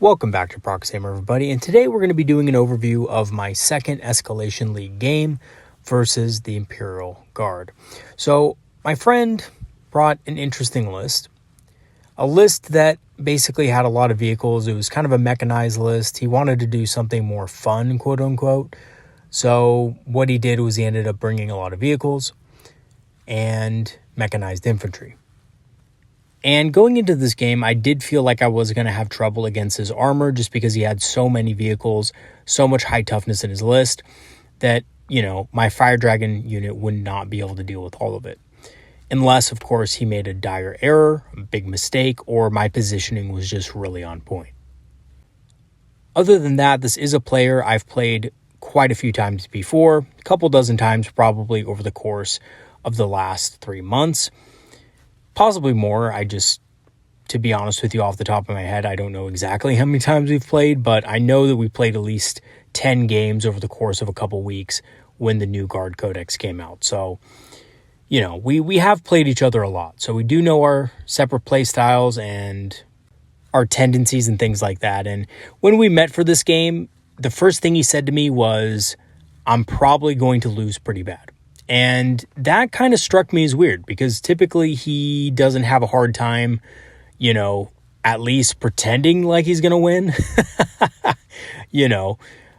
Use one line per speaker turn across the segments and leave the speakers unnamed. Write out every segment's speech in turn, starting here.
Welcome back to Proxy, everybody, and today we're going to be doing an overview of my second Escalation League game versus the Imperial Guard. So my friend brought an interesting list, a list that basically had a lot of vehicles. It was kind of a mechanized list. He wanted to do something more fun, quote unquote. So what he did was he ended up bringing a lot of vehicles and mechanized infantry. And going into this game, I did feel like I was going to have trouble against his armor just because he had so many vehicles, so much high toughness in his list that, my Fire Dragon unit would not be able to deal with all of it. Unless, of course, he made a dire error, a big mistake, or my positioning was just really on point. Other than that, this is a player I've played quite a few times before, a couple dozen times probably over the course of the last 3 months. Possibly more. To be honest with you, off the top of my head, I don't know exactly how many times we've played, but I know that we played at least 10 games over the course of a couple weeks when the new Guard Codex came out. So, we have played each other a lot. So we do know our separate play styles and our tendencies and things like that. And when we met for this game, the first thing he said to me was, I'm probably going to lose pretty bad. And that kind of struck me as weird because typically he doesn't have a hard time, at least pretending like he's going to win,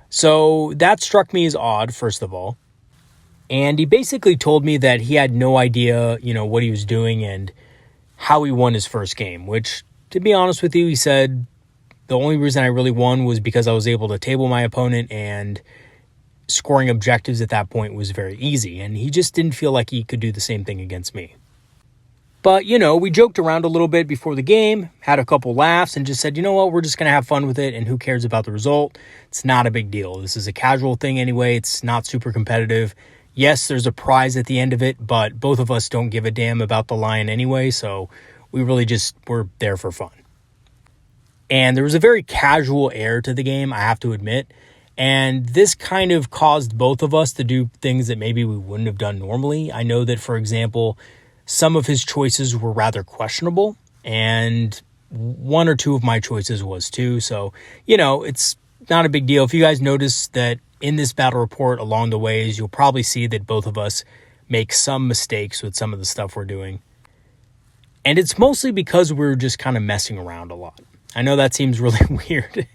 So that struck me as odd, first of all. And he basically told me that he had no idea, what he was doing and how he won his first game, which, to be honest with you, he said the only reason I really won was because I was able to table my opponent and scoring objectives at that point was very easy, and he just didn't feel like he could do the same thing against me. But, we joked around a little bit before the game, had a couple laughs, and just said, we're just going to have fun with it, and who cares about the result? It's not a big deal. This is a casual thing anyway. It's not super competitive. Yes, there's a prize at the end of it, but both of us don't give a damn about the lion anyway, so we really just were there for fun. And there was a very casual air to the game, I have to admit. And this kind of caused both of us to do things that maybe we wouldn't have done normally. I know that, for example, some of his choices were rather questionable, and one or two of my choices was too. So, it's not a big deal. If you guys notice that in this battle report along the ways, you'll probably see that both of us make some mistakes with some of the stuff we're doing. And it's mostly because we're just kind of messing around a lot. I know that seems really weird.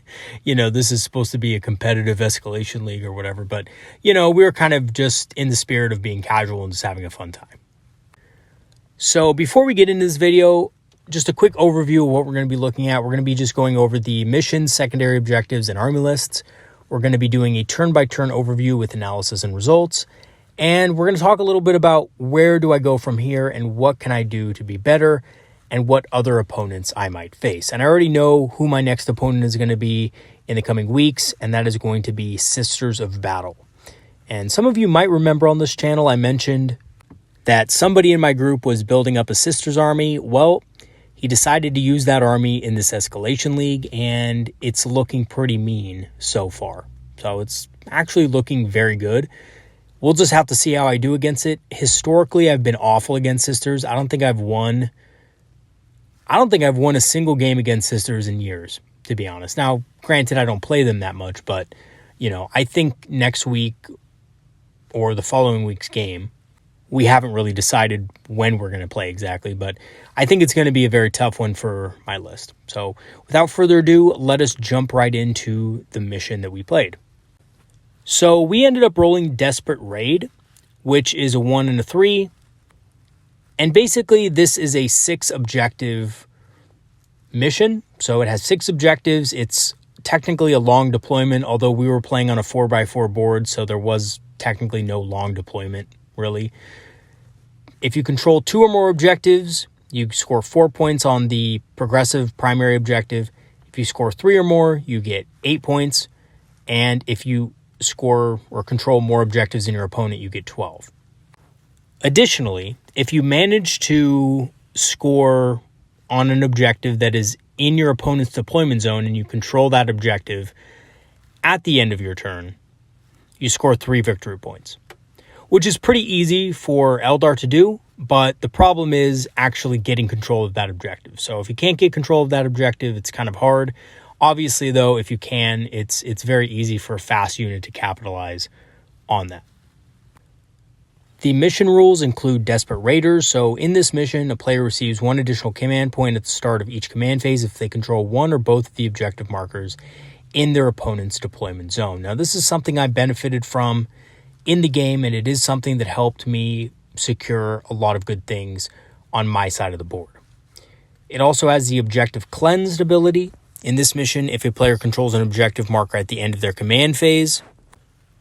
This is supposed to be a competitive escalation league or whatever, but, we're kind of just in the spirit of being casual and just having a fun time. So before we get into this video, just a quick overview of what we're going to be looking at. We're going to be just going over the missions, secondary objectives, and army lists. We're going to be doing a turn-by-turn overview with analysis and results. And we're going to talk a little bit about where do I go from here and what can I do to be better and what other opponents I might face. And I already know who my next opponent is going to be in the coming weeks, and that is going to be Sisters of Battle. And some of you might remember on this channel I mentioned that somebody in my group was building up a Sisters army. Well, he decided to use that army in this Escalation League, and it's looking pretty mean so far. So it's actually looking very good. We'll just have to see how I do against it. Historically, I've been awful against Sisters. I don't think I've won a single game against Sisters in years, to be honest. Now, granted, I don't play them that much, but, I think next week or the following week's game, we haven't really decided when we're going to play exactly, but I think it's going to be a very tough one for my list. So without further ado, let us jump right into the mission that we played. So we ended up rolling Desperate Raid, which is a 1 and a 3. And basically, this is a 6 objective mission. So it has 6 objectives. It's technically a long deployment, although we were playing on a 4x4 board, so there was technically no long deployment, really. If you control 2 or more objectives, you score 4 points on the progressive primary objective. If you score 3 or more, you get 8 points. And if you score or control more objectives than your opponent, you get 12. Additionally, if you manage to score on an objective that is in your opponent's deployment zone and you control that objective at the end of your turn, you score 3 victory points, which is pretty easy for Eldar to do, but the problem is actually getting control of that objective. So if you can't get control of that objective, it's kind of hard. Obviously, though, if you can, it's very easy for a fast unit to capitalize on that. The mission rules include Desperate Raiders, so in this mission, a player receives 1 additional command point at the start of each command phase if they control one or both of the objective markers in their opponent's deployment zone. Now, this is something I benefited from in the game, and it is something that helped me secure a lot of good things on my side of the board. It also has the Objective Cleansed ability. In this mission, if a player controls an objective marker at the end of their command phase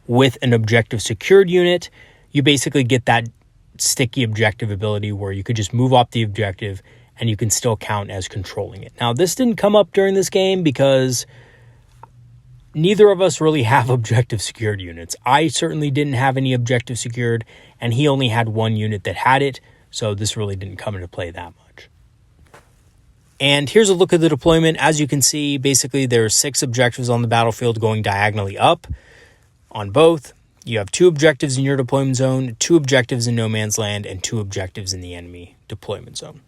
with an objective secured unit, you basically get that sticky objective ability where you could just move off the objective and you can still count as controlling it. Now, this didn't come up during this game because neither of us really have objective secured units. I certainly didn't have any objective secured, and he only had 1 unit that had it, so this really didn't come into play that much. And here's a look at the deployment. As you can see, basically there are 6 objectives on the battlefield going diagonally up on both. You have 2 objectives in your deployment zone, 2 objectives in no man's land, and 2 objectives in the enemy deployment zone.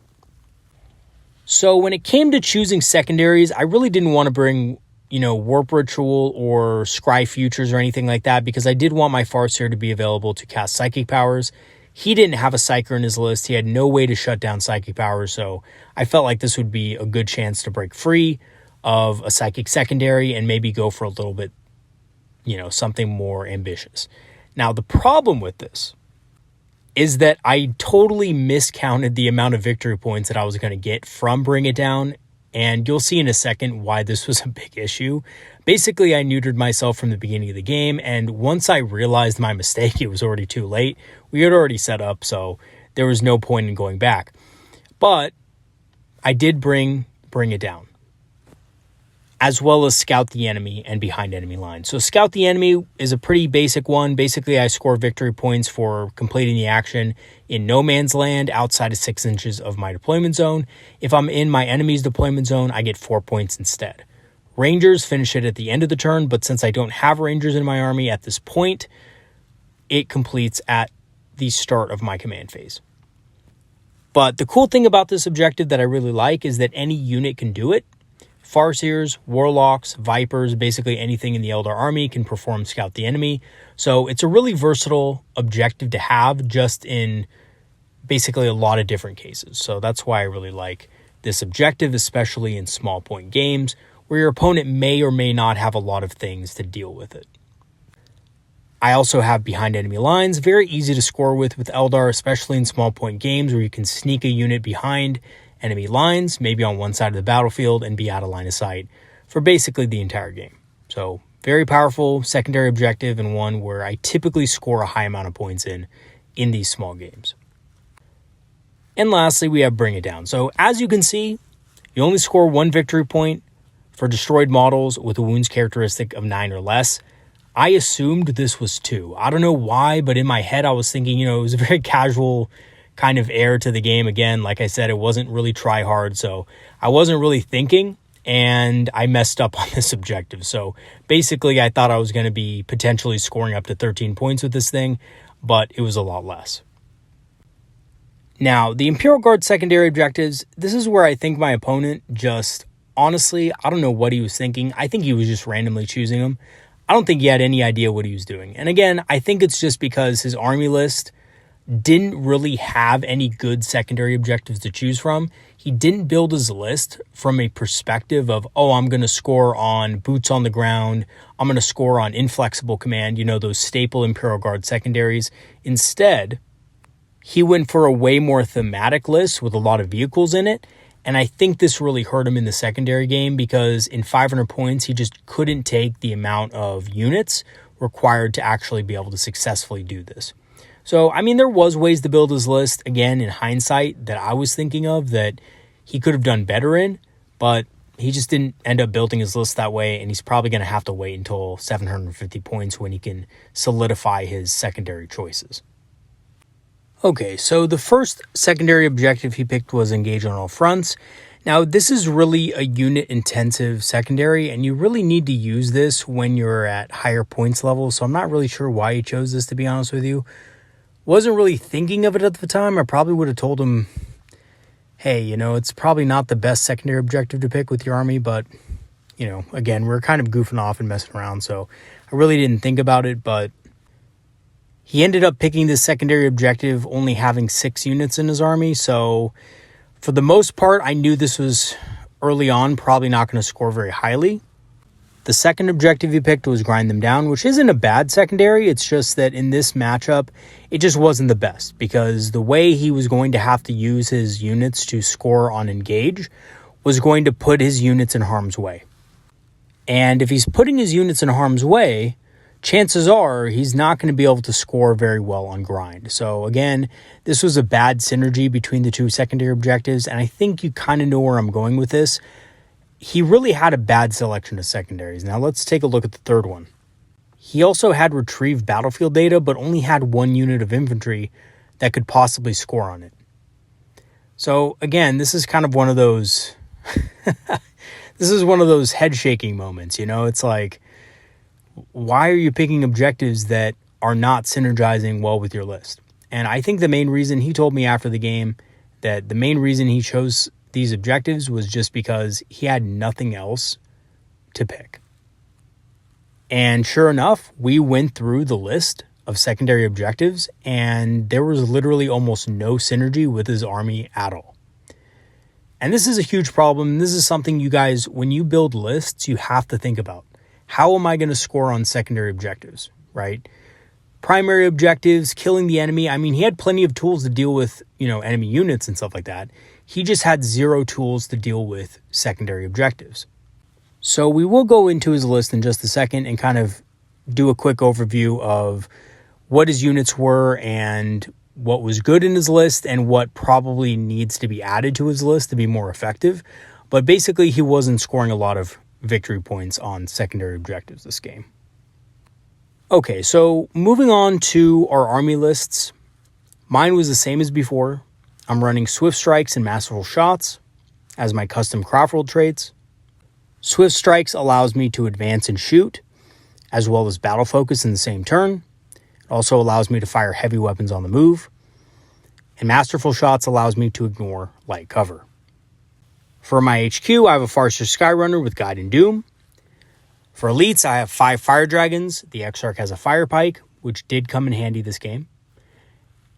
So when it came to choosing secondaries, I really didn't want to bring, Warp Ritual or Scry Futures or anything like that, because I did want my Farseer to be available to cast Psychic Powers. He didn't have a Psyker in his list. He had no way to shut down Psychic Powers, so I felt like this would be a good chance to break free of a Psychic secondary and maybe go for a little bit, something more ambitious. Now, the problem with this is that I totally miscounted the amount of victory points that I was going to get from Bring It Down, and you'll see in a second why this was a big issue. Basically, I neutered myself from the beginning of the game, and once I realized my mistake, it was already too late. We had already set up, so there was no point in going back. But I did bring It Down, as well as Scout the Enemy and Behind Enemy Lines. So Scout the Enemy is a pretty basic one. Basically, I score victory points for completing the action in no man's land outside of 6 inches of my deployment zone. If I'm in my enemy's deployment zone, I get 4 points instead. Rangers finish it at the end of the turn, but since I don't have Rangers in my army at this point, it completes at the start of my command phase. But the cool thing about this objective that I really like is that any unit can do it. Farseers, Warlocks, Vipers, basically anything in the Eldar army can perform Scout the Enemy. So it's a really versatile objective to have just in basically a lot of different cases. So that's why I really like this objective, especially in small point games where your opponent may or may not have a lot of things to deal with it. I also have Behind Enemy Lines, very easy to score with Eldar, especially in small point games where you can sneak a unit behind enemy lines, maybe on one side of the battlefield, and be out of line of sight for basically the entire game. So very powerful secondary objective, and one where I typically score a high amount of points in these small games. And lastly, we have Bring It Down. So as you can see, you only score 1 victory point for destroyed models with a wounds characteristic of 9 or less. I assumed this was 2. I don't know why, but in my head I was thinking, it was a very casual kind of air to the game. Again, like I said, it wasn't really try hard, so I wasn't really thinking, and I messed up on this objective. So basically, I thought I was going to be potentially scoring up to 13 points with this thing, but it was a lot less. Now, the Imperial Guard secondary objectives, this is where I think my opponent just, honestly, I don't know what he was thinking. I think he was just randomly choosing them. I don't think he had any idea what he was doing. And again, I think it's just because his army list didn't really have any good secondary objectives to choose from. He didn't build his list from a perspective of, I'm going to score on boots on the ground. I'm going to score on inflexible command, those staple Imperial Guard secondaries. Instead, he went for a way more thematic list with a lot of vehicles in it. And I think this really hurt him in the secondary game because in 500 points, he just couldn't take the amount of units required to actually be able to successfully do this. So, there was ways to build his list, again, in hindsight, that I was thinking of that he could have done better in, but he just didn't end up building his list that way, and he's probably going to have to wait until 750 points when he can solidify his secondary choices. Okay, so the first secondary objective he picked was Engage on All Fronts. Now, this is really a unit-intensive secondary, and you really need to use this when you're at higher points levels, so I'm not really sure why he chose this, to be honest with you. Wasn't really thinking of it at the time. I probably would have told him, hey, it's probably not the best secondary objective to pick with your army, but, again, we're kind of goofing off and messing around, so I really didn't think about it, but he ended up picking this secondary objective only having 6 units in his army, so for the most part, I knew this was early on probably not going to score very highly. The second objective he picked was Grind Them Down, which isn't a bad secondary. It's just that in this matchup, it just wasn't the best because the way he was going to have to use his units to score on Engage was going to put his units in harm's way. And if he's putting his units in harm's way, chances are he's not going to be able to score very well on Grind. So again, this was a bad synergy between the two secondary objectives, and I think you kind of know where I'm going with this. He really had a bad selection of secondaries. Now let's take a look at the third one. He also had retrieved battlefield data, but only had 1 unit of infantry that could possibly score on it. So again, this is kind of one of those head shaking moments, It's like, why are you picking objectives that are not synergizing well with your list? And I think the main reason, he told me after the game that the main reason he chose these objectives was just because he had nothing else to pick. And sure enough, we went through the list of secondary objectives and there was literally almost no synergy with his army at all. And this is a huge problem. This is something you guys, when you build lists, you have to think about. How am I going to score on secondary objectives, right? Primary objectives, killing the enemy. I mean, he had plenty of tools to deal with, enemy units and stuff like that. He just had 0 tools to deal with secondary objectives. So we will go into his list in just a second and kind of do a quick overview of what his units were and what was good in his list and what probably needs to be added to his list to be more effective. But basically, he wasn't scoring a lot of victory points on secondary objectives this game. Okay, so moving on to our army lists. Mine was the same as before. I'm running Swift Strikes and Masterful Shots as my custom Craftworld traits. Swift Strikes allows me to advance and shoot, as well as battle focus in the same turn. It also allows me to fire heavy weapons on the move. And Masterful Shots allows me to ignore light cover. For my HQ, I have a Farseer Skyrunner with Guide and Doom. For elites, I have 5 Fire Dragons. The Exarch has a Fire Pike, which did come in handy this game.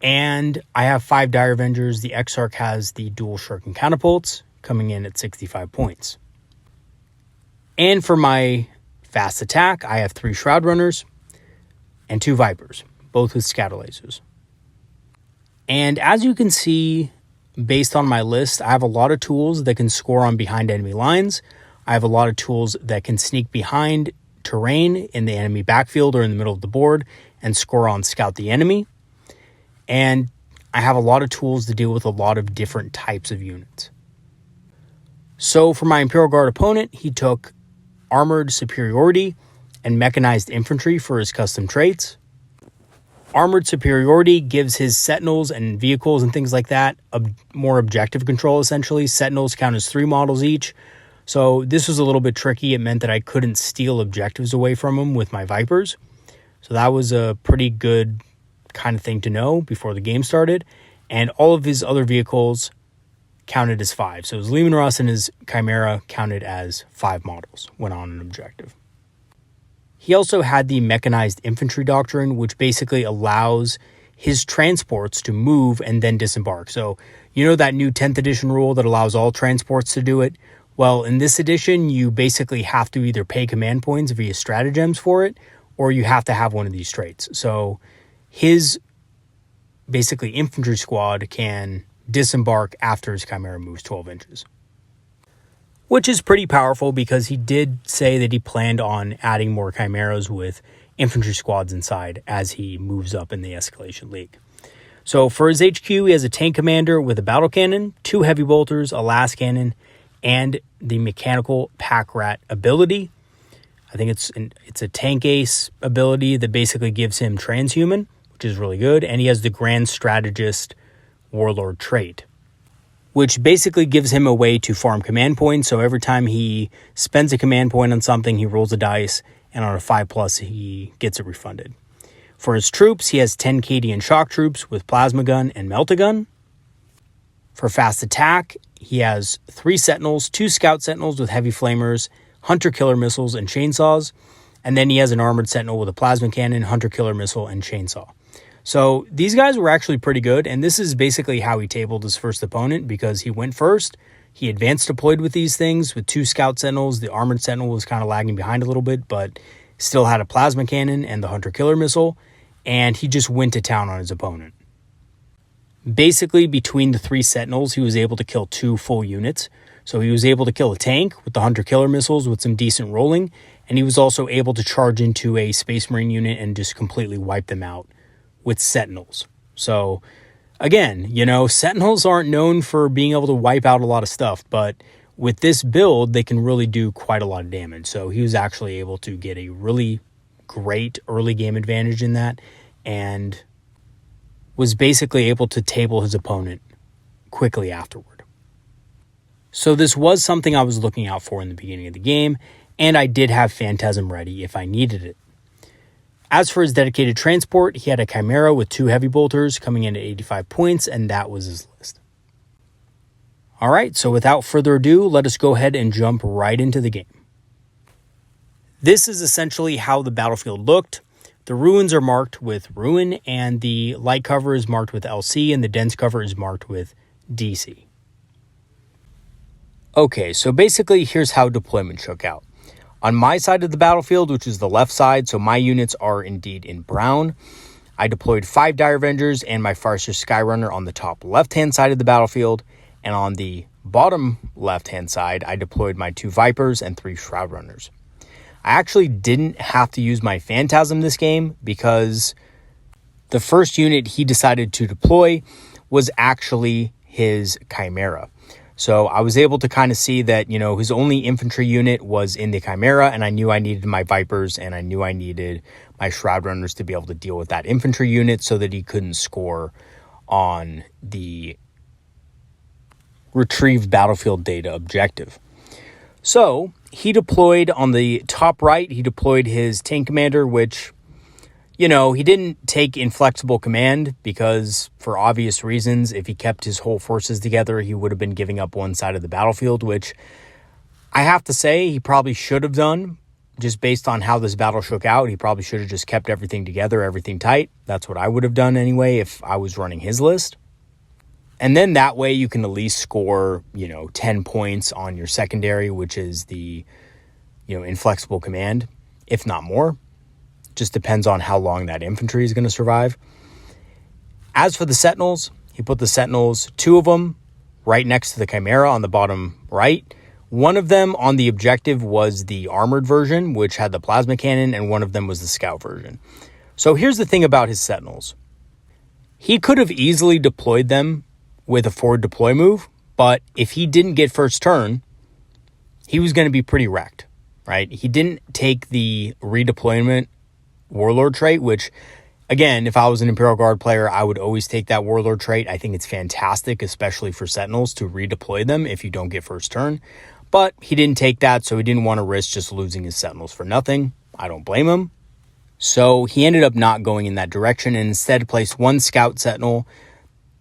And I have 5 Dire Avengers. The Exarch has the dual Shuriken Catapults, coming in at 65 points. And for my fast attack, I have 3 Shroud Runners and 2 Vipers, both with scatter lasers. And as you can see, based on my list, I have a lot of tools that can score on behind enemy lines. I have a lot of tools that can sneak behind terrain in the enemy backfield or in the middle of the board and score on Scout the Enemy. And I have a lot of tools to deal with a lot of different types of units. So for my Imperial Guard opponent, he took Armored Superiority and Mechanized Infantry for his custom traits. Armored Superiority gives his Sentinels and vehicles and things like that more objective control, essentially. Sentinels count as 3 models each. So this was a little bit tricky. It meant that I couldn't steal objectives away from him with my Vipers. So that was a pretty good kind of thing to know before the game started. And all of his other vehicles counted as 5. So his Leman Russ and his Chimera counted as 5 models when on an objective. He also had the Mechanized Infantry Doctrine, which basically allows his transports to move and then disembark. So that new 10th edition rule that allows all transports to do it? Well, in this edition, you basically have to either pay command points via stratagems for it, or you have to have one of these traits. So his basically infantry squad can disembark after his Chimera moves 12 inches. Which is pretty powerful because he did say that he planned on adding more Chimeras with infantry squads inside as he moves up in the Escalation League. So for his HQ, he has a tank commander with a battle cannon, 2 heavy bolters, a las cannon, and the mechanical pack rat ability. I think it's a tank ace ability that basically gives him transhuman, which is really good. And he has the grand strategist warlord trait, which basically gives him a way to farm command points. So every time he spends a command point on something, he rolls a dice, and on a 5+, he gets it refunded. For his troops, he has 10 Cadian shock troops with plasma gun and melt-a-gun. For fast attack, he has 3 sentinels, 2 scout sentinels with heavy flamers, hunter-killer missiles, and chainsaws. And then he has an armored sentinel with a plasma cannon, hunter-killer missile, and chainsaw. So these guys were actually pretty good, and this is basically how he tabled his first opponent, because he went first, he advanced deployed with these things, with 2 scout sentinels. The armored sentinel was kind of lagging behind a little bit, but still had a plasma cannon and the hunter-killer missile, and he just went to town on his opponent. Basically, between the 3 sentinels, he was able to kill 2 full units. So he was able to kill a tank with the hunter-killer missiles with some decent rolling, and he was also able to charge into a Space Marine unit and just completely wipe them out with sentinels. So again, sentinels aren't known for being able to wipe out a lot of stuff, but with this build, they can really do quite a lot of damage. So he was actually able to get a really great early game advantage in that, and was basically able to table his opponent quickly afterward. So this was something I was looking out for in the beginning of the game, and I did have Phantasm ready if I needed it. As for his dedicated transport, he had a Chimera with 2 heavy bolters coming in at 85 points, and that was his list. Alright, so without further ado, let us go ahead and jump right into the game. This is essentially how the battlefield looked. The ruins are marked with Ruin, and the light cover is marked with LC, and the dense cover is marked with DC. Okay, so basically here's how deployment shook out. On my side of the battlefield, which is the left side, so my units are indeed in brown, I deployed 5 Dire Avengers and my Farseer Skyrunner on the top left-hand side of the battlefield, and on the bottom left-hand side, I deployed my 2 Vipers and 3 Shroud Runners. I actually didn't have to use my Phantasm this game because the first unit he decided to deploy was actually his Chimera. So I was able to kind of see that, his only infantry unit was in the Chimera, and I knew I needed my Vipers, and I knew I needed my Shroud Runners to be able to deal with that infantry unit so that he couldn't score on the retrieve battlefield data objective. So he deployed on the top right, he deployed his tank commander, which, he didn't take inflexible command because, for obvious reasons, if he kept his whole forces together, he would have been giving up one side of the battlefield, which I have to say he probably should have done, just based on how this battle shook out. He probably should have just kept everything together, everything tight. That's what I would have done anyway if I was running his list. And then that way you can at least score, 10 points on your secondary, which is the, inflexible command, if not more. Just depends on how long that infantry is going to survive. As for the Sentinels, he put the Sentinels, 2 of them, right next to the Chimera on the bottom right. One of them on the objective was the armored version, which had the plasma cannon, and one of them was the scout version. So here's the thing about his Sentinels. He could have easily deployed them with a forward deploy move, but if he didn't get first turn, he was going to be pretty wrecked, right? He didn't take the redeployment Warlord trait, which, again, if I was an Imperial Guard player, I would always take that Warlord trait. I think it's fantastic, especially for Sentinels, to redeploy them if you don't get first turn. But he didn't take that, so he didn't want to risk just losing his Sentinels for nothing. I don't blame him. So he ended up not going in that direction and instead placed 1 Scout Sentinel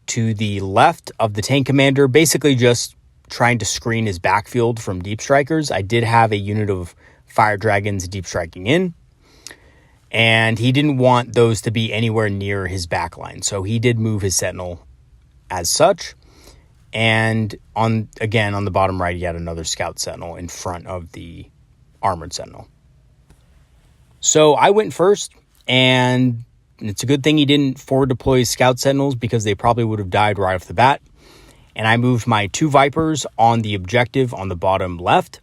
to the left of the tank commander, basically just trying to screen his backfield from deep strikers. I did have a unit of Fire Dragons deep striking in, and he didn't want those to be anywhere near his backline. So he did move his Sentinel as such. And on the bottom right, he had another Scout Sentinel in front of the Armored Sentinel. So I went first, and it's a good thing he didn't forward deploy his Scout Sentinels because they probably would have died right off the bat. And I moved my 2 Vipers on the objective on the bottom left.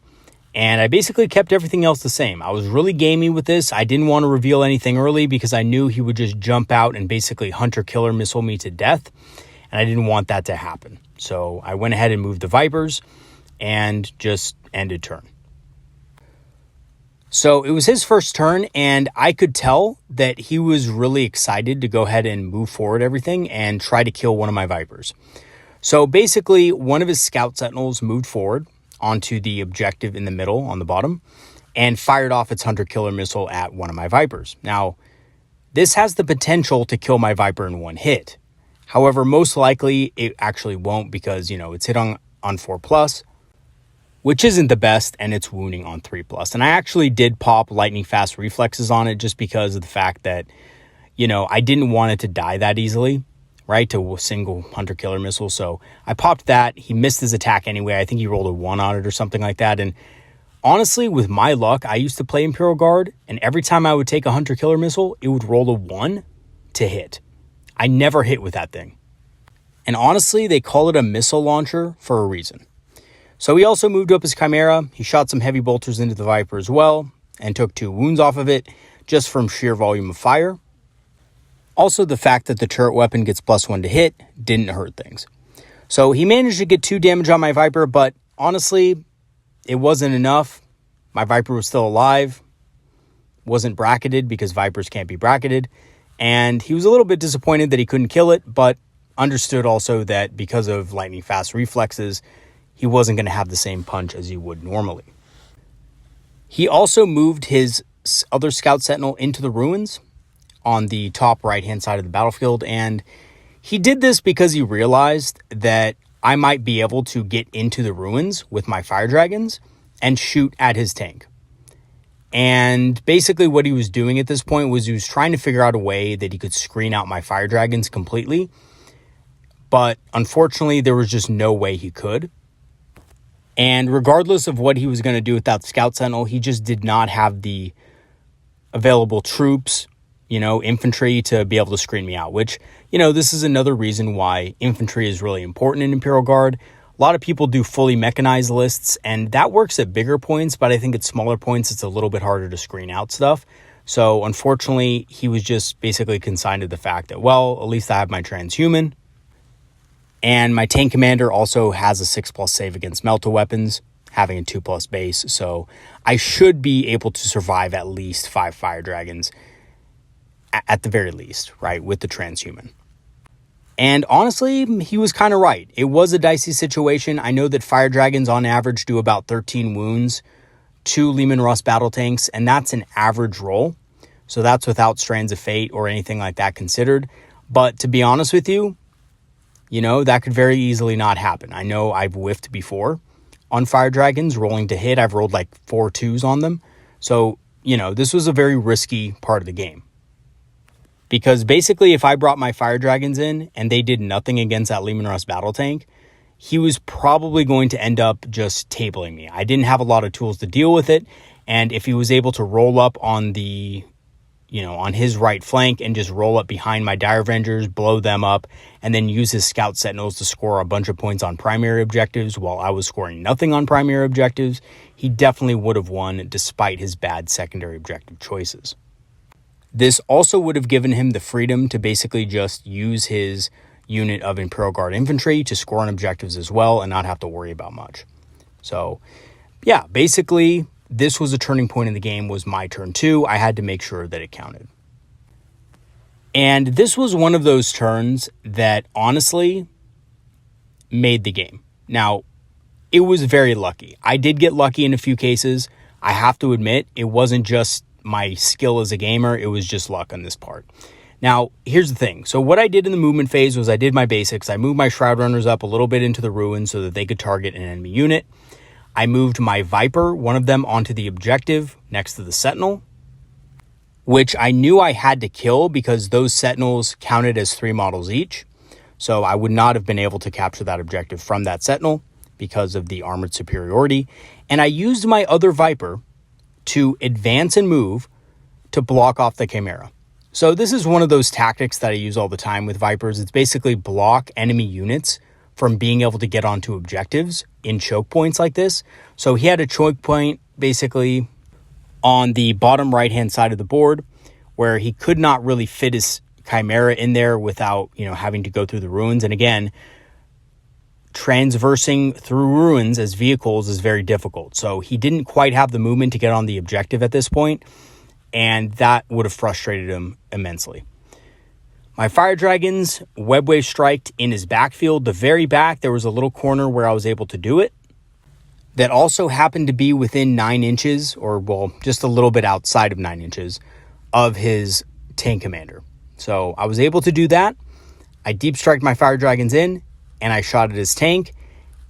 And I basically kept everything else the same. I was really gamey with this. I didn't want to reveal anything early because I knew he would just jump out and basically hunter-killer missile me to death. And I didn't want that to happen. So I went ahead and moved the Vipers and just ended turn. So it was his first turn, and I could tell that he was really excited to go ahead and move forward everything and try to kill one of my Vipers. So basically, one of his Scout Sentinels moved forward onto the objective in the middle on the bottom and fired off its hunter-killer missile at one of my Vipers. Now, this has the potential to kill my Viper in 1 hit. However, most likely it actually won't because, it's hit on 4+. which isn't the best, and it's wounding on 3+. And I actually did pop lightning fast reflexes on it just because of the fact that, I didn't want it to die that easily, right, to a single hunter-killer missile. So I popped that. He missed his attack anyway. I think he rolled a 1 on it or something like that. And honestly, with my luck, I used to play Imperial Guard, and every time I would take a hunter-killer missile, it would roll a 1 to hit. I never hit with that thing. And honestly, they call it a missile launcher for a reason. So he also moved up his Chimera. He shot some heavy bolters into the Viper as well and took 2 wounds off of it just from sheer volume of fire. Also, the fact that the turret weapon gets +1 to hit didn't hurt things. So he managed to get 2 damage on my Viper, but honestly, it wasn't enough. My Viper was still alive, wasn't bracketed because Vipers can't be bracketed, and he was a little bit disappointed that he couldn't kill it, but understood also that because of lightning fast reflexes, he wasn't going to have the same punch as he would normally. He also moved his other Scout Sentinel into the ruins on the top right-hand side of the battlefield, and he did this because he realized that I might be able to get into the ruins with my Fire Dragons and shoot at his tank. And basically what he was doing at this point was he was trying to figure out a way that he could screen out my Fire Dragons completely, but unfortunately there was just no way he could. And regardless of what he was going to do without the Scout Sentinel, he just did not have the available troops, infantry to be able to screen me out, which, this is another reason why infantry is really important in Imperial Guard. A lot of people do fully mechanized lists, and that works at bigger points, but I think at smaller points, it's a little bit harder to screen out stuff. So unfortunately, he was just basically consigned to the fact that, well, at least I have my transhuman. And my tank commander also has a 6+ save against melta weapons, having a 2+ base. So I should be able to survive at least 5 Fire Dragons at the very least, right, with the transhuman. And honestly, he was kind of right. It was a dicey situation. I know that Fire Dragons on average do about 13 wounds to Leman Russ battle tanks, and that's an average roll. So that's without Strands of Fate or anything like that considered. But to be honest with you, that could very easily not happen. I know I've whiffed before on Fire Dragons, rolling to hit. I've rolled like 4 2s on them. So, this was a very risky part of the game. Because basically, if I brought my Fire Dragons in and they did nothing against that Leman Russ battle tank, he was probably going to end up just tabling me. I didn't have a lot of tools to deal with it. And if he was able to roll up on the on his right flank and just roll up behind my Dire Avengers, blow them up, and then use his Scout Sentinels to score a bunch of points on primary objectives while I was scoring nothing on primary objectives, he definitely would have won despite his bad secondary objective choices. This also would have given him the freedom to basically just use his unit of Imperial Guard infantry to score on objectives as well and not have to worry about much. So, yeah, basically, this was a turning point in the game, was my turn 2. I had to make sure that it counted. And this was one of those turns that honestly made the game. Now, it was very lucky. I did get lucky in a few cases. I have to admit, it wasn't just my skill as a gamer, it was just luck on this part. Now, here's the thing. So what I did in the movement phase was I did my basics. I moved my Shroud Runners up a little bit into the ruins so that they could target an enemy unit. I moved my Viper, one of them, onto the objective next to the Sentinel, which I knew I had to kill because those Sentinels counted as 3 models each. So I would not have been able to capture that objective from that Sentinel because of the armored superiority. And I used my other Viper to advance and move to block off the Chimera. So this is one of those tactics that I use all the time with Vipers. It's basically block enemy units from being able to get onto objectives in choke points like this. So he had a choke point basically on the bottom right-hand side of the board where he could not really fit his Chimera in there without, having to go through the ruins. And again, transversing through ruins as vehicles is very difficult. So he didn't quite have the movement to get on the objective at this point, and that would have frustrated him immensely. My Fire Dragons webwave striked in his backfield. The very back, there was a little corner where I was able to do it. That also happened to be within 9 inches, or well, just a little bit outside of 9 inches, of his tank commander. So I was able to do that. I deep striked my Fire Dragons in, and I shot at his tank.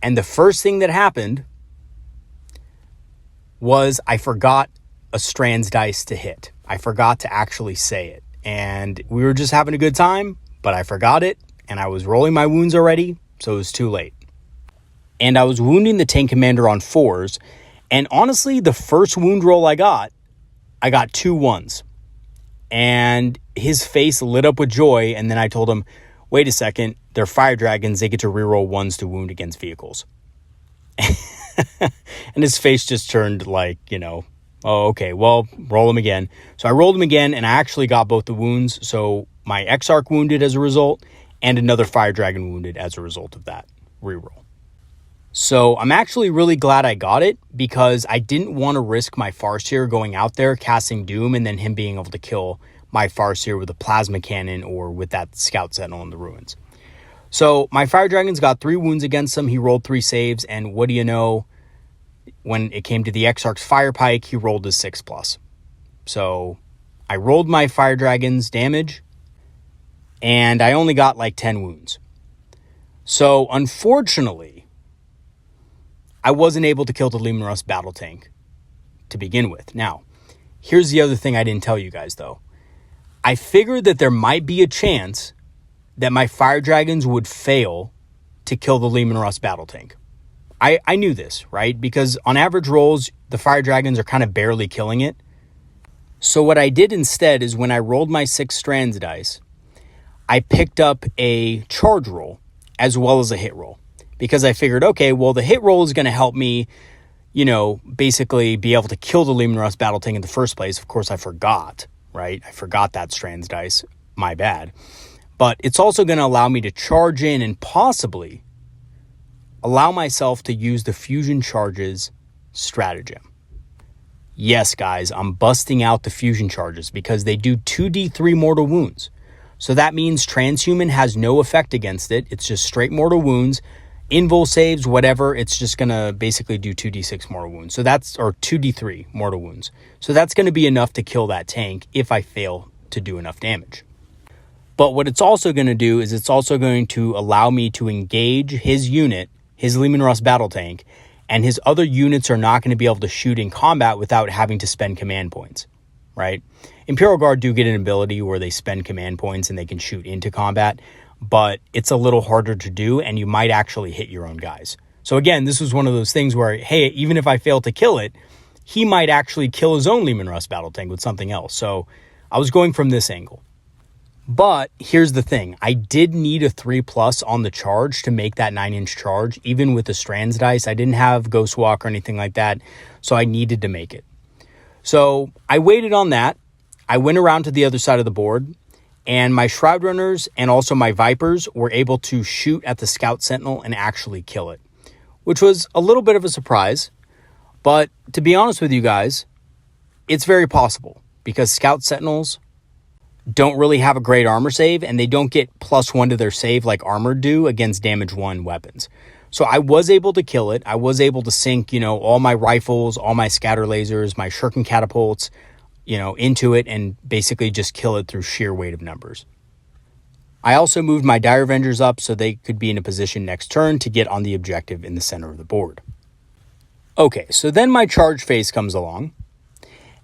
And the first thing that happened was I forgot a Strands dice to hit. I forgot to actually say it. And we were just having a good time, but I forgot it, and I was rolling my wounds already, so it was too late. And I was wounding the tank commander on 4s, and honestly, the first wound roll I got 2 1s. And his face lit up with joy, and then I told him, wait a second, they're fire dragons, they get to reroll 1s to wound against vehicles. And his face just turned like, oh, okay, well, roll him again. So I rolled him again, and I actually got both the wounds. So my Exarch wounded as a result, and another Fire Dragon wounded as a result of that reroll. So I'm actually really glad I got it, because I didn't want to risk my Farseer going out there, casting Doom, and then him being able to kill my Farseer with a Plasma Cannon or with that Scout Sentinel in the ruins. So my Fire Dragon's got 3 wounds against him. He rolled 3 saves, and what do you know? When it came to the Exarch's Fire Pike, he rolled a 6+. So I rolled my Fire Dragon's damage, and I only got like 10 wounds. So unfortunately, I wasn't able to kill the Leman Russ battle tank to begin with. Now, here's the other thing I didn't tell you guys, though. I figured that there might be a chance that my Fire Dragons would fail to kill the Leman Russ battle tank. I knew this, right? Because on average rolls, the Fire Dragons are kind of barely killing it. So what I did instead is when I rolled my 6 Strands dice, I picked up a charge roll as well as a hit roll. Because I figured, okay, well, the hit roll is going to help me, basically be able to kill the Leman Russ battle tank in the first place. Of course, I forgot, right? I forgot that Strands dice. My bad. But it's also going to allow me to charge in and possibly allow myself to use the Fusion Charges stratagem. Yes, guys, I'm busting out the Fusion Charges because they do 2d3 mortal wounds. So that means Transhuman has no effect against it. It's just straight mortal wounds. Invul saves, whatever, it's just going to basically do 2d6 mortal wounds. So or 2d3 mortal wounds. So that's going to be enough to kill that tank if I fail to do enough damage. But what it's also going to do is it's also going to allow me to engage his unit, his Leman Russ battle tank, and his other units are not going to be able to shoot in combat without having to spend command points, right? Imperial Guard do get an ability where they spend command points and they can shoot into combat, but it's a little harder to do, and you might actually hit your own guys. So again, this was one of those things where, hey, even if I fail to kill it, he might actually kill his own Leman Russ battle tank with something else. So I was going from this angle. But here's the thing. I did need a 3+ on the charge to make that 9-inch charge, even with the Strands dice. I didn't have Ghost Walk or anything like that, so I needed to make it. So I waited on that. I went around to the other side of the board, and my Shroud Runners and also my Vipers were able to shoot at the Scout Sentinel and actually kill it, which was a little bit of a surprise. But to be honest with you guys, it's very possible because Scout Sentinels don't really have a great armor save, and they don't get +1 to their save like armored do against damage 1 weapons. So I was able to kill it. I was able to sink, all my rifles, all my scatter lasers, my shuriken catapults, into it and basically just kill it through sheer weight of numbers. I also moved my Dire Avengers up so they could be in a position next turn to get on the objective in the center of the board. Okay, so then my charge phase comes along,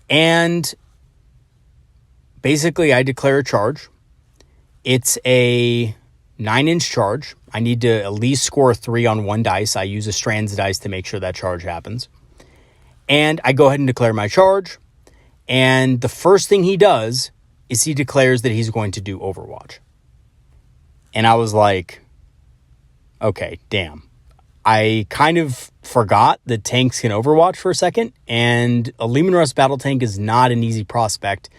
and basically I declare a charge. It's a 9-inch charge. I need to at least score a 3 on 1 dice. I use a Strands dice to make sure that charge happens. And I go ahead and declare my charge. And the first thing he does is he declares that he's going to do Overwatch. And I was like, okay, damn. I kind of forgot that tanks can Overwatch for a second. And a Leman Russ battle tank is not an easy prospect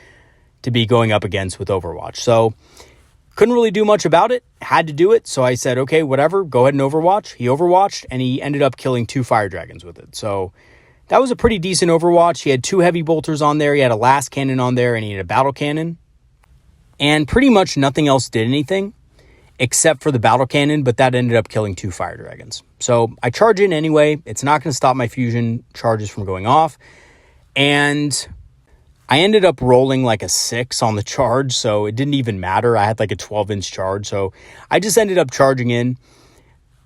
to be going up against with Overwatch. So couldn't really do much about it. Had to do it. So I said, okay, whatever, go ahead and Overwatch. He Overwatched, and he ended up killing 2 Fire Dragons with it. So that was a pretty decent Overwatch. He had 2 Heavy Bolters on there. He had a Last Cannon on there, and he had a Battle Cannon. And pretty much nothing else did anything except for the Battle Cannon, but that ended up killing 2 Fire Dragons. So I charge in anyway. It's not going to stop my fusion charges from going off. And I ended up rolling like a 6 on the charge, so it didn't even matter. I had like a 12-inch charge, so I just ended up charging in.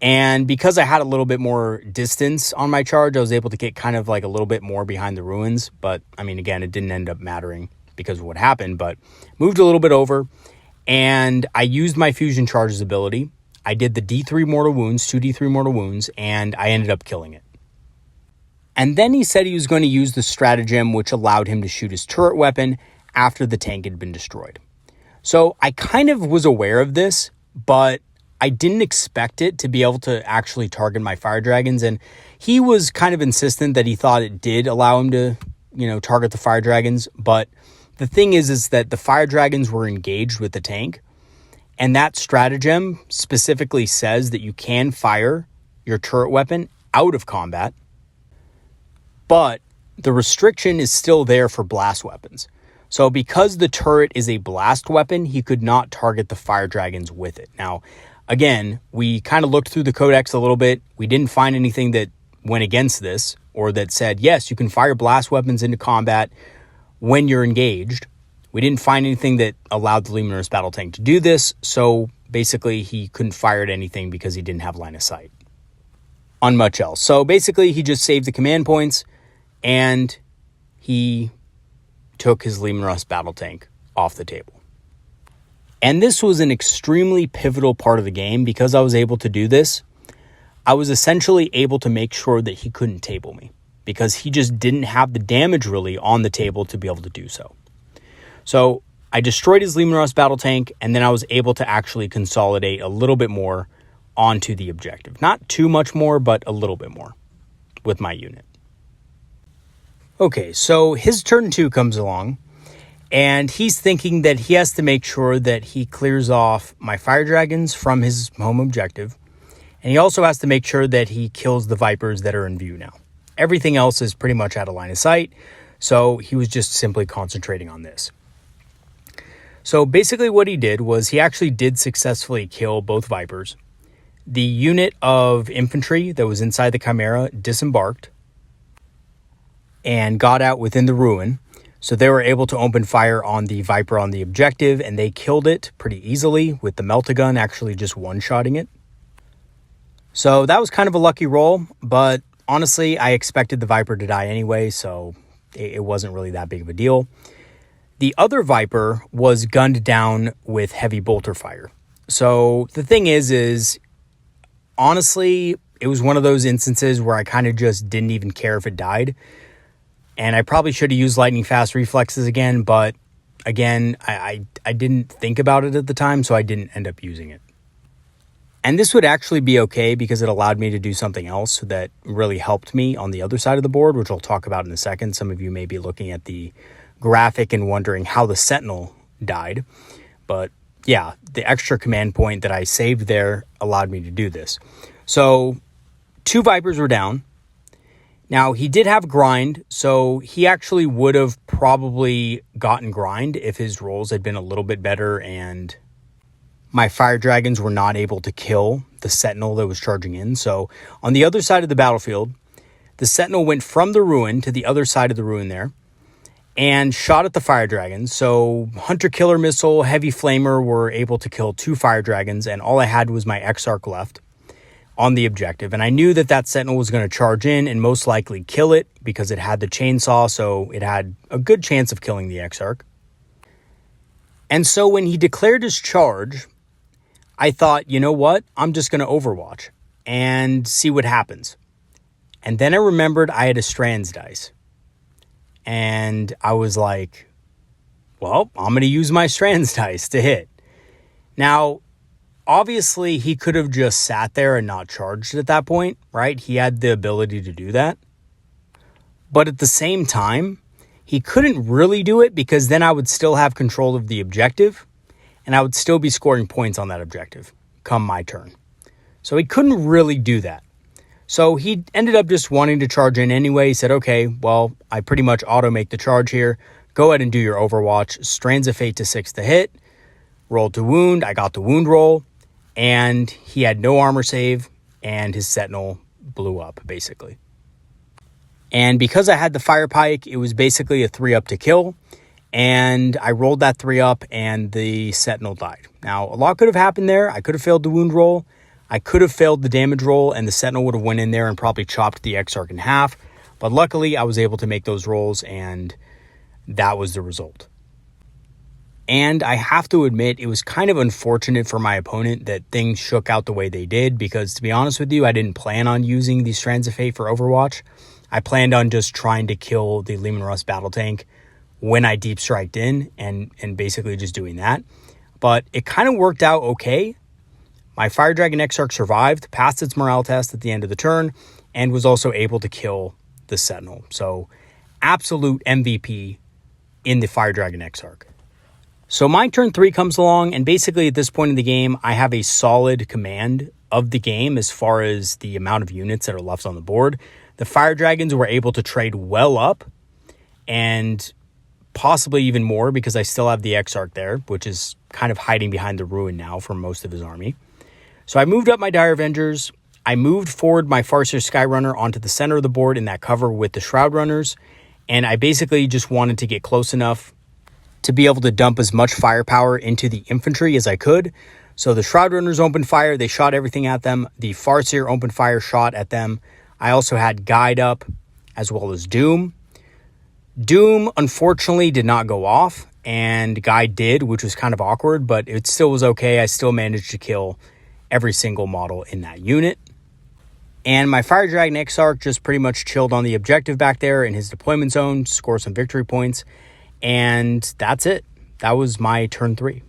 And because I had a little bit more distance on my charge, I was able to get kind of like a little bit more behind the ruins. But I mean, again, it didn't end up mattering because of what happened, but moved a little bit over. And I used my fusion charges ability. I did the D3 mortal wounds, 2D3 mortal wounds, and I ended up killing it. And then he said he was going to use the stratagem, which allowed him to shoot his turret weapon after the tank had been destroyed. So I kind of was aware of this, but I didn't expect it to be able to actually target my fire dragons. And he was kind of insistent that he thought it did allow him to, target the fire dragons. But the thing is that the fire dragons were engaged with the tank. And that stratagem specifically says that you can fire your turret weapon out of combat, but the restriction is still there for blast weapons. So because the turret is a blast weapon, he could not target the fire dragons with it. Now, again, we kind of looked through the codex a little bit. We didn't find anything that went against this or that said, yes, you can fire blast weapons into combat when you're engaged. We didn't find anything that allowed the Luminous Battle Tank to do this. So basically, he couldn't fire at anything because he didn't have line of sight on much else. So basically, he just saved the command points and he took his Luminous Battle Tank off the table. And this was an extremely pivotal part of the game. Because I was able to do this, I was essentially able to make sure that he couldn't table me because he just didn't have the damage really on the table to be able to do so. So I destroyed his Luminous Battle Tank, and then I was able to actually consolidate a little bit more onto the objective. Not too much more, but a little bit more with my unit. Okay, so his turn 2 comes along, and he's thinking that he has to make sure that he clears off my fire dragons from his home objective. And he also has to make sure that he kills the vipers that are in view now. Everything else is pretty much out of line of sight, so he was just simply concentrating on this. So basically what he did was he actually did successfully kill both vipers. The unit of infantry that was inside the Chimera disembarked and got out within the ruin. So they were able to open fire on the Viper on the objective, and they killed it pretty easily with the Melt-A-Gun actually just one-shotting it. So that was kind of a lucky roll, but honestly, I expected the Viper to die anyway, so it wasn't really that big of a deal. The other Viper was gunned down with heavy bolter fire. So the thing is honestly, it was one of those instances where I kind of just didn't even care if it died. And I probably should have used lightning fast reflexes again, but again, I didn't think about it at the time, so I didn't end up using it. And this would actually be okay because it allowed me to do something else that really helped me on the other side of the board, which I'll talk about in a second. Some of you may be looking at the graphic and wondering how the Sentinel died. But yeah, the extra command point that I saved there allowed me to do this. So 2 Vipers were down. Now, he did have grind, so he actually would have probably gotten grind if his rolls had been a little bit better and my fire dragons were not able to kill the Sentinel that was charging in. So on the other side of the battlefield, the Sentinel went from the ruin to the other side of the ruin there and shot at the fire dragons. So Hunter Killer Missile, Heavy Flamer were able to kill 2 fire dragons, and all I had was my Exarch left on the objective. And I knew that that Sentinel was going to charge in and most likely kill it because it had the chainsaw, so it had a good chance of killing the Exarch. And so when he declared his charge, I thought, you know what? I'm just going to Overwatch and see what happens. And then I remembered I had a Strands dice. And I was like, well, I'm going to use my Strands dice to hit. Now, obviously, he could have just sat there and not charged at that point, right? He had the ability to do that. But at the same time, he couldn't really do it because then I would still have control of the objective and I would still be scoring points on that objective come my turn. So he couldn't really do that. So he ended up just wanting to charge in anyway. He said, okay, well, I pretty much auto make the charge here. Go ahead and do your Overwatch. Strands of Fate to 6 to hit. Roll to wound. I got the wound roll. And he had no armor save. And his Sentinel blew up, basically. And because I had the Fire Pike, it was basically a 3-up to kill. And I rolled that 3-up and the Sentinel died. Now, a lot could have happened there. I could have failed the wound roll. I could have failed the damage roll and the Sentinel would have went in there and probably chopped the Exarch in half. But luckily, I was able to make those rolls, and that was the result. And I have to admit, it was kind of unfortunate for my opponent that things shook out the way they did, because to be honest with you, I didn't plan on using these Strands of Fate for Overwatch. I planned on just trying to kill the Leman Russ battle tank when I deep striked in and basically just doing that. But it kind of worked out okay. My Fire Dragon Exarch survived, passed its morale test at the end of the turn, and was also able to kill the Sentinel. So absolute MVP in the Fire Dragon Exarch. So my turn 3 comes along, and basically at this point in the game, I have a solid command of the game as far as the amount of units that are left on the board. The Fire Dragons were able to trade well up, and possibly even more because I still have the Exarch there, which is kind of hiding behind the Ruin now for most of his army. So I moved up my Dire Avengers. I moved forward my Farseer Skyrunner onto the center of the board in that cover with the Shroud Runners, and I basically just wanted to get close enough to be able to dump as much firepower into the infantry as I could. So the Shroud Runners opened fire, they shot everything at them. The Farseer opened fire, shot at them. I also had Guide up, as well as Doom. Doom, unfortunately, did not go off, and Guide did, which was kind of awkward, but it still was okay. I still managed to kill every single model in that unit. And my Fire Dragon Exarch just pretty much chilled on the objective back there in his deployment zone, score some victory points, and that's it. That was my turn 3.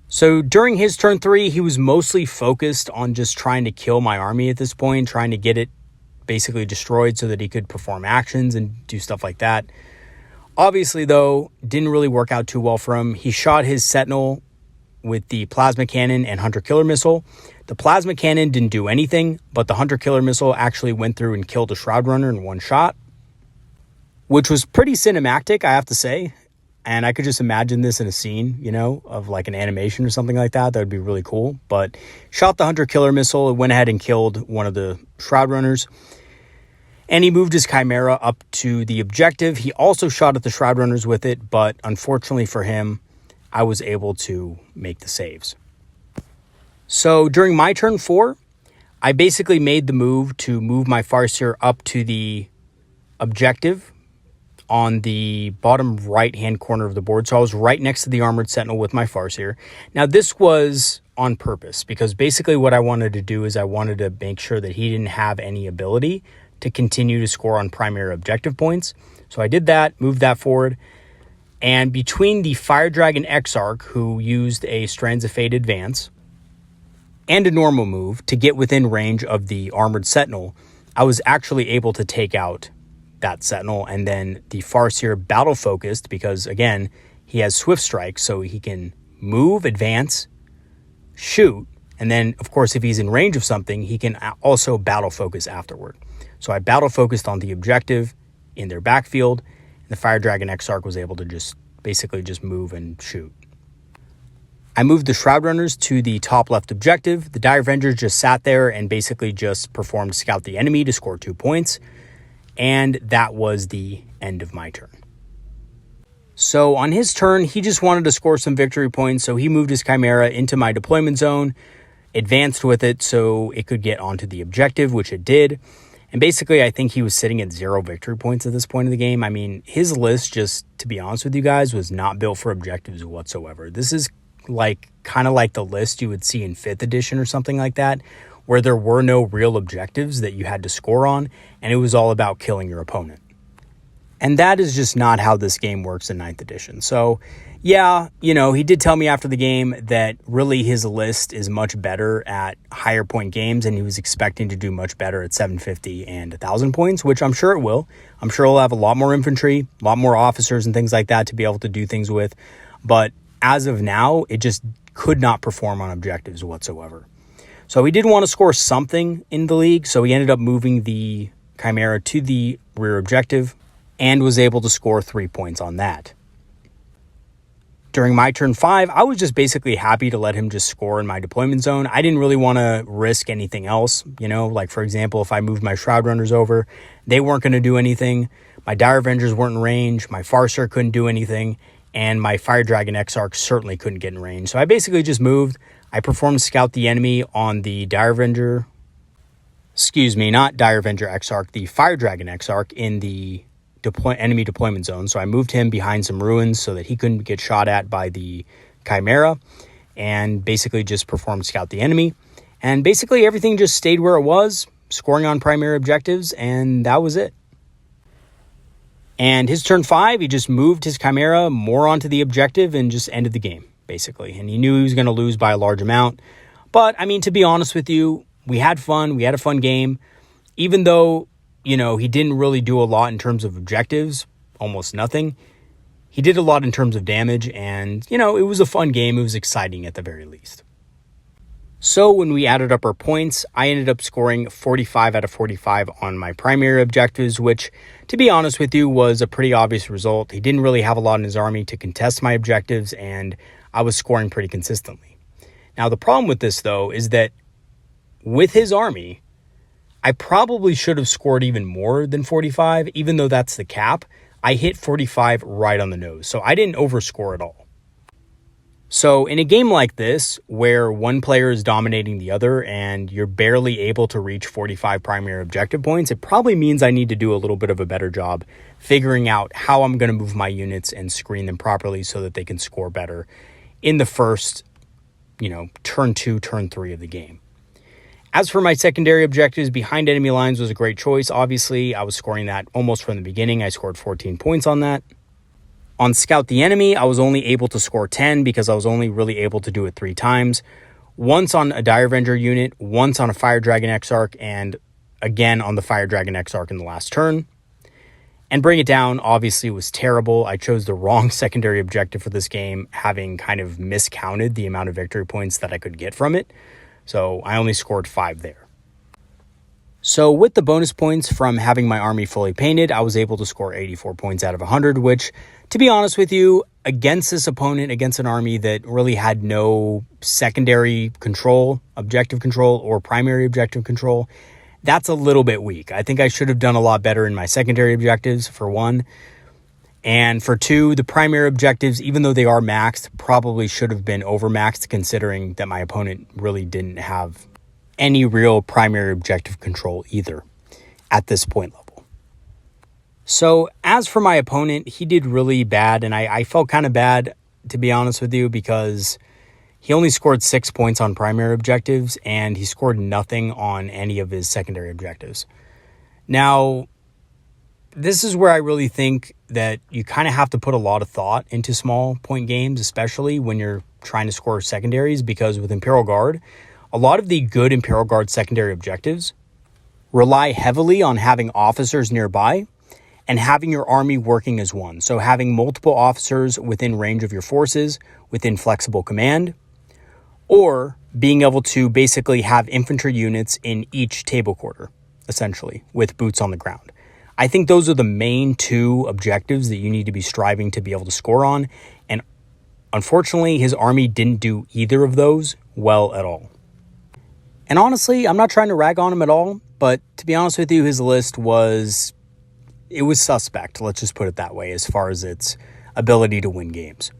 So during his turn 3, he was mostly focused on just trying to kill my army at this point, trying to get it basically destroyed so that he could perform actions and do stuff like that. Obviously, though, didn't really work out too well for him. He shot his Sentinel with the Plasma Cannon and Hunter Killer Missile. The Plasma Cannon didn't do anything, but the Hunter Killer Missile actually went through and killed a Shroud Runner in one shot, which was pretty cinematic, I have to say. And I could just imagine this in a scene, you know, of like an animation or something like that. That would be really cool. But shot the Hunter Killer Missile. It went ahead and killed one of the Shroud Runners. And he moved his Chimera up to the objective. He also shot at the Shroud Runners with it. But unfortunately for him, I was able to make the saves. So during my turn 4, I basically made the move to move my Farseer up to the objective on the bottom right-hand corner of the board. So I was right next to the Armored Sentinel with my Farseer. Now, this was on purpose because basically what I wanted to do is I wanted to make sure that he didn't have any ability to continue to score on primary objective points. So I did that, moved that forward. And between the Fire Dragon Exarch, who used a Strands of Fate advance, and a normal move to get within range of the Armored Sentinel, I was actually able to take out that Sentinel, and then the Farseer battle focused because again he has Swift Strike, so he can move, advance, shoot, and then of course if he's in range of something he can also battle focus afterward. So I battle focused on the objective in their backfield, and the Fire Dragon Exarch was able to just basically just move and shoot. I moved the Shroud Runners to the top left objective. The Dire Avengers just sat there and basically just performed Scout the Enemy to score 2 points. And that was the end of my turn. So on his turn, he just wanted to score some victory points. So he moved his Chimera into my deployment zone, advanced with it so it could get onto the objective, which it did. And basically, I think he was sitting at 0 victory points at this point in the game. I mean, his list, just to be honest with you guys, was not built for objectives whatsoever. This is kind of like the list you would see in 5th edition or something like that, where there were no real objectives that you had to score on, and it was all about killing your opponent. And that is just not how this game works in 9th edition. So, yeah, you know, he did tell me after the game that really his list is much better at higher point games, and he was expecting to do much better at 750 and 1,000 points, which I'm sure it will. I'm sure he'll have a lot more infantry, a lot more officers and things like that to be able to do things with. But as of now, it just could not perform on objectives whatsoever. So he did want to score something in the league, so he ended up moving the Chimera to the rear objective and was able to score 3 points on that. During my turn 5, I was just basically happy to let him just score in my deployment zone. I didn't really want to risk anything else, you know, like for example, if I moved my Shroud Runners over, they weren't going to do anything. My Dire Avengers weren't in range, my Farseer couldn't do anything, and my Fire Dragon Exarch certainly couldn't get in range. So I basically just moved. I performed Scout the Enemy on the not Dire Avenger Exarch, the Fire Dragon Exarch in the enemy deployment zone. So I moved him behind some ruins so that he couldn't get shot at by the Chimera, and basically just performed Scout the Enemy. And basically everything just stayed where it was, scoring on primary objectives, and that was it. And his turn 5, he just moved his Chimera more onto the objective and just ended the game, basically. And he knew he was going to lose by a large amount. But, I mean, to be honest with you, we had fun. We had a fun game. Even though, he didn't really do a lot in terms of objectives, almost nothing. He did a lot in terms of damage, and, it was a fun game. It was exciting at the very least. So when we added up our points, I ended up scoring 45 out of 45 on my primary objectives, which, to be honest with you, was a pretty obvious result. He didn't really have a lot in his army to contest my objectives, and I was scoring pretty consistently. Now, the problem with this, though, is that with his army, I probably should have scored even more than 45, even though that's the cap. I hit 45 right on the nose, so I didn't overscore at all. So in a game like this, where one player is dominating the other and you're barely able to reach 45 primary objective points, it probably means I need to do a little bit of a better job figuring out how I'm going to move my units and screen them properly so that they can score better in the first, turn 2, turn 3 of the game. As for my secondary objectives, behind enemy lines was a great choice. Obviously, I was scoring that almost from the beginning. I scored 14 points on that. On Scout the Enemy, I was only able to score 10 because I was only really able to do it 3 times. Once on a Dire Avenger unit, once on a Fire Dragon Exarch, and again on the Fire Dragon Exarch in the last turn. And Bring It Down obviously was terrible. I chose the wrong secondary objective for this game, having kind of miscounted the amount of victory points that I could get from it. So I only scored 5 there. So with the bonus points from having my army fully painted, I was able to score 84 points out of 100, which, to be honest with you, against this opponent, against an army that really had no secondary control, objective control, or primary objective control, that's a little bit weak. I think I should have done a lot better in my secondary objectives, for one. And for 2, the primary objectives, even though they are maxed, probably should have been overmaxed, considering that my opponent really didn't have any real primary objective control either at this point level. So as for my opponent, he did really bad, and I felt kind of bad, to be honest with you, because he only scored 6 points on primary objectives, and he scored nothing on any of his secondary objectives. Now, this is where I really think that you kind of have to put a lot of thought into small point games, especially when you're trying to score secondaries, because with Imperial Guard, a lot of the good Imperial Guard secondary objectives rely heavily on having officers nearby and having your army working as one. So having multiple officers within range of your forces, within flexible command, or being able to basically have infantry units in each table quarter, essentially, with boots on the ground. I think those are the main 2 objectives that you need to be striving to be able to score on. And unfortunately, his army didn't do either of those well at all. And honestly, I'm not trying to rag on him at all, but to be honest with you, his list was suspect, let's just put it that way, as far as its ability to win games.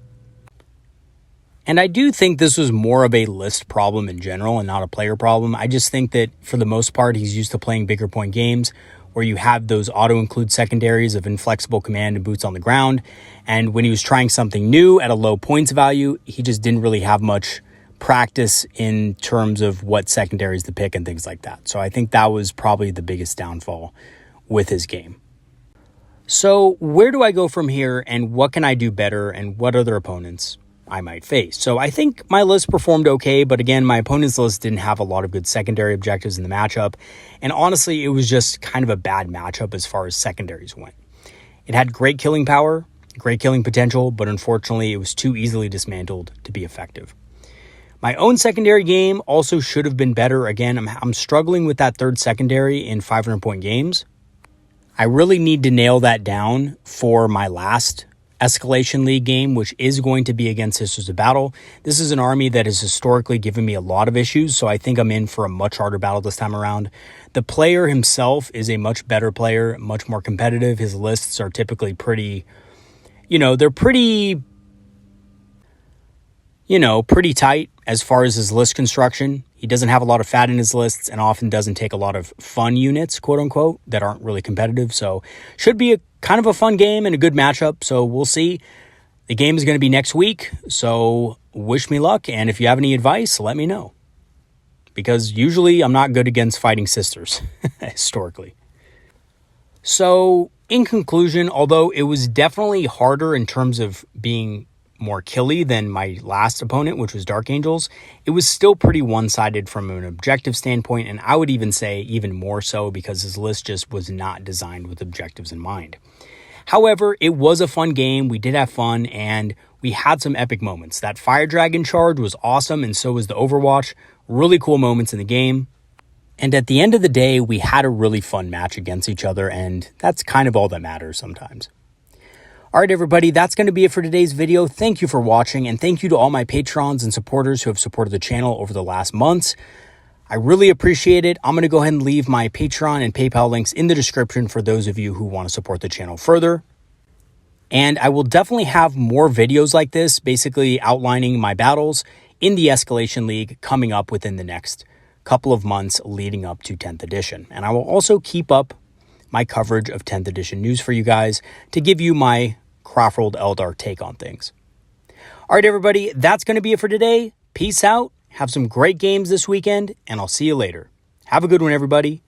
And I do think this was more of a list problem in general and not a player problem. I just think that for the most part, he's used to playing bigger point games where you have those auto-include secondaries of inflexible command and boots on the ground. And when he was trying something new at a low points value, he just didn't really have much practice in terms of what secondaries to pick and things like that. So I think that was probably the biggest downfall with his game. So where do I go from here, and what can I do better, and what other opponents I might face? So I think my list performed okay, but again, my opponent's list didn't have a lot of good secondary objectives in the matchup. And honestly, it was just kind of a bad matchup as far as secondaries went. It had great killing power, great killing potential, but unfortunately it was too easily dismantled to be effective. My own secondary game also should have been better. Again, I'm struggling with that third secondary in 500-point games. I really need to nail that down for my last Escalation League game, which is going to be against Sisters of Battle. This is an army that has historically given me a lot of issues, so I think I'm in for a much harder battle this time around. The player himself is a much better player, much more competitive. His lists are typically pretty, they're pretty tight as far as his list construction. He doesn't have a lot of fat in his lists and often doesn't take a lot of fun units, quote unquote, that aren't really competitive. So should be a kind of a fun game and a good matchup. So we'll see. The game is going to be next week. So wish me luck. And if you have any advice, let me know. Because usually I'm not good against fighting sisters, historically. So in conclusion, although it was definitely harder in terms of being more killy than my last opponent, which was Dark Angels, it was still pretty one-sided from an objective standpoint, and I would even say even more so because his list just was not designed with objectives in mind. However, it was a fun game, we did have fun, and we had some epic moments. That Fire Dragon charge was awesome, and so was the Overwatch. Really cool moments in the game. And at the end of the day, we had a really fun match against each other, and that's kind of all that matters sometimes. All right, everybody, that's going to be it for today's video. Thank you for watching, and thank you to all my patrons and supporters who have supported the channel over the last months. I really appreciate it. I'm going to go ahead and leave my Patreon and PayPal links in the description for those of you who want to support the channel further. And I will definitely have more videos like this, basically outlining my battles in the Escalation League coming up within the next couple of months leading up to 10th edition. And I will also keep up my coverage of 10th edition news for you guys to give you my Craftworld Eldar take on things. All right, everybody, that's going to be it for today. Peace out. Have some great games this weekend, and I'll see you later. Have a good one, everybody.